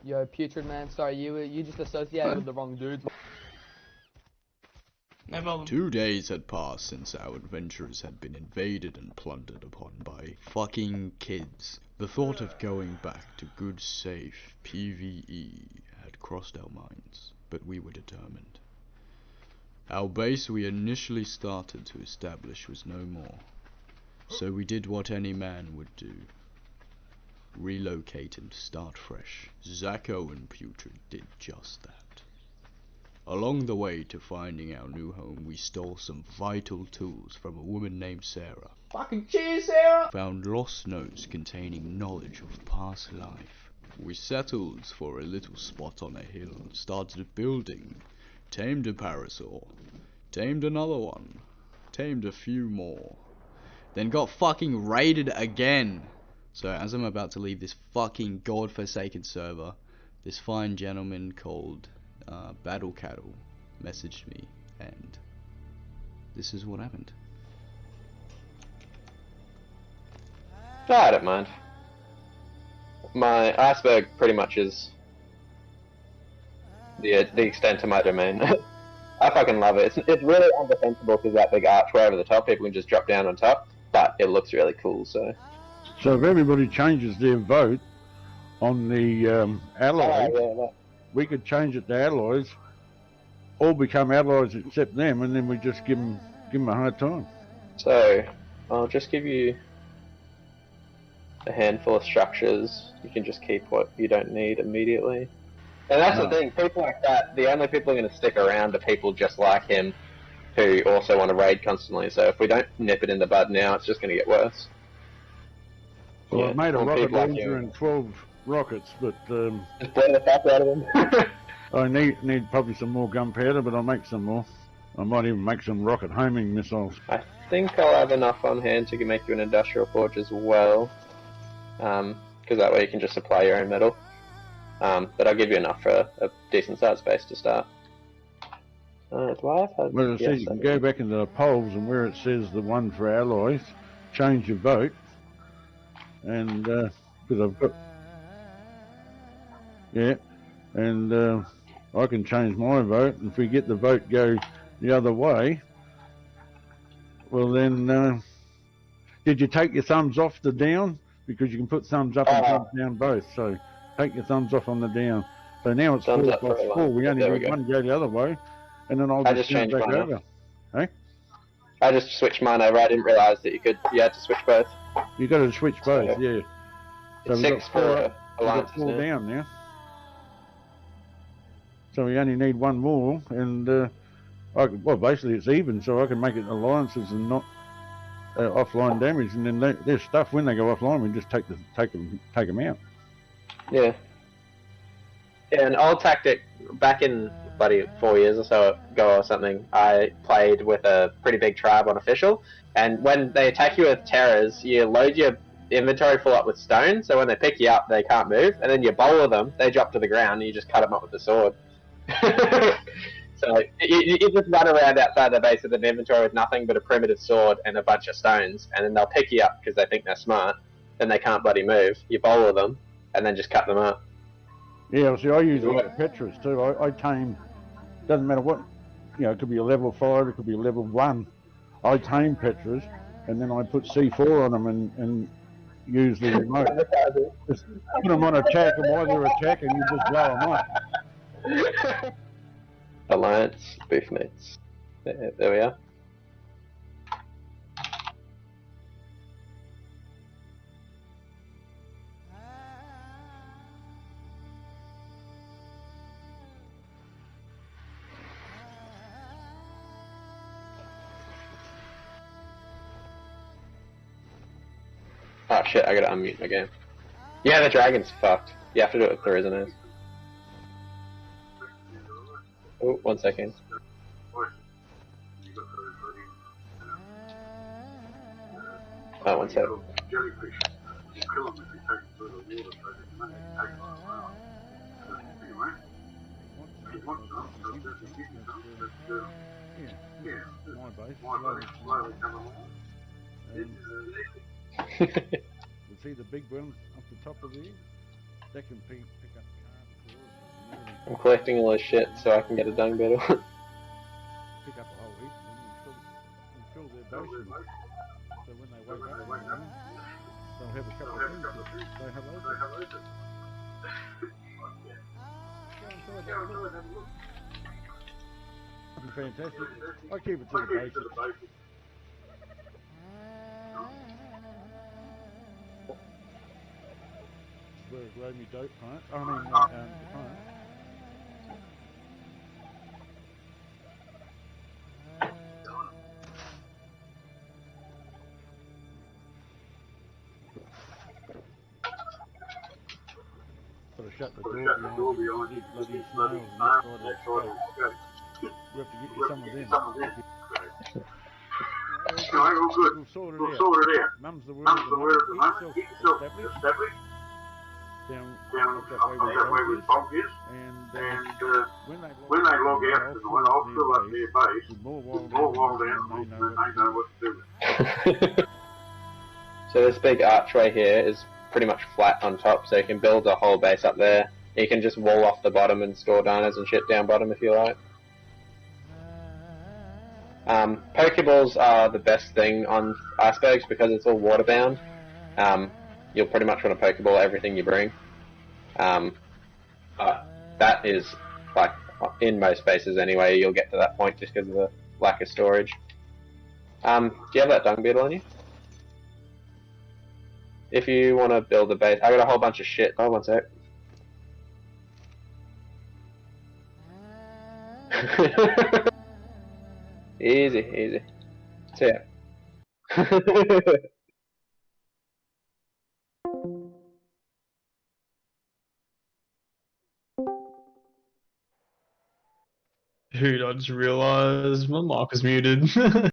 Yo, putrid man, sorry, you just associated with the wrong dudes. No problem. 2 days had passed since our adventurers had been invaded and plundered upon by fucking kids. The thought of going back to good, safe PvE had crossed our minds, but we were determined. Our base we initially started to establish was no more, so we did what any man would do. Relocate and start fresh. Zacho and Putrid did just that. Along the way to finding our new home, we stole some vital tools from a woman named Sarah. Fucking cheers, Sarah! Found lost notes containing knowledge of past life. We settled for a little spot on a hill and started building. Tamed a parasaur. Tamed another one. Tamed a few more. Then got fucking raided again. So as I'm about to leave this fucking godforsaken server, this fine gentleman called Battle Cattle messaged me, and this is what happened. I don't mind. My iceberg pretty much is the extent of my domain. I fucking love it. It's really undefensible because that big archway over the top, people can just drop down on top, but it looks really cool, so... So if everybody changes their vote on the alloy, we could change it to alloys, all become alloys except them, and then we just give them a hard time. So, I'll just give you a handful of structures. You can just keep what you don't need immediately. And that's the thing, people like that, the only people who are going to stick around are people just like him who also want to raid constantly. So if we don't nip it in the bud now, it's just going to get worse. Well, Yeah, I've made a more rocket people like launcher you. and 12 rockets, but Just blow the fuck out of them. I need probably some more gunpowder, but I'll make some more. I might even make some rocket homing missiles. I think I'll have enough on hand to make you an industrial forge as well, because that way you can just supply your own metal. But I'll give you enough for a decent sized base to start. Do I have? Well, it says you can go back into the polls, and where it says the one for alloys, change your vote. And because I've got, yeah, and I can change my vote. And if we get the vote go the other way, well then, did you take your thumbs off the down? Because you can put thumbs up and thumbs down both. So take your thumbs off on the down. So now it's 4x4. We only need one go the other way, and then I'll just turn it back over. Hey? I just switched mine over. I didn't realise that you had to switch both. You got to switch both, yeah. So It's we've 6 got for alliances four now. down now. So we only need one more, and well, basically it's even, so I can make it alliances and not offline damage. And then their stuff when they go offline, we just take them out. Yeah. Yeah, an old tactic back in bloody 4 years or so ago or something, I played with a pretty big tribe on official, and when they attack you with terrors, you load your inventory full up with stone, so when they pick you up they can't move, and then you bowler them, they drop to the ground, and you just cut them up with the sword. So you just run around outside the base with an inventory with nothing but a primitive sword and a bunch of stones, and then they'll pick you up because they think they're smart, then they can't bloody move, you bowler them, and then just cut them up. Yeah, see, I use a lot of Petras too. I tame, doesn't matter what, it could be a level 5, it could be a level 1. I tame Petras, and then I put C4 on them and use the remote. Just put them on attack, and while they're attacking, you just blow them up. Alliance, booth mates. There we are. Oh shit, I gotta unmute my game. Yeah, the dragon's fucked. You have to do it with prisoners. Oh, 1 second. Oh, 1 second. You see the big one up the top of there? That can pick up I'm collecting all this shit so I can get a dung beetle. Pick up a whole heap of them and fill their basement. So when they wake up in the morning, they'll have a couple of things to say hello to. Go inside, have a look. It'd be fantastic. I keep it to the basics. Where I grow me dope plant. I mean, the plant. Sort of shut the door behind you, these bloody snails and that side of the scope. We have to get you some of them. All good. We'll sort it out. Mum's the word at the moment. Get yourself established. Down that way where the bog is. And when they log out to the one, I'll fill up their base with more wild animals, and they know what to do. So this big archway here is pretty much flat on top, so you can build a whole base up there. You can just wall off the bottom and store diners and shit down bottom if you like. Pokeballs are the best thing on icebergs because it's all water bound. You'll pretty much want to Pokeball everything you bring. That is, like, in most bases anyway, you'll get to that point just because of the lack of storage. Do you have that dung beetle on you? If you want to build a base, I got a whole bunch of shit. Oh, one sec. Easy, easy. So yeah. Dude, I just realised my mic was muted.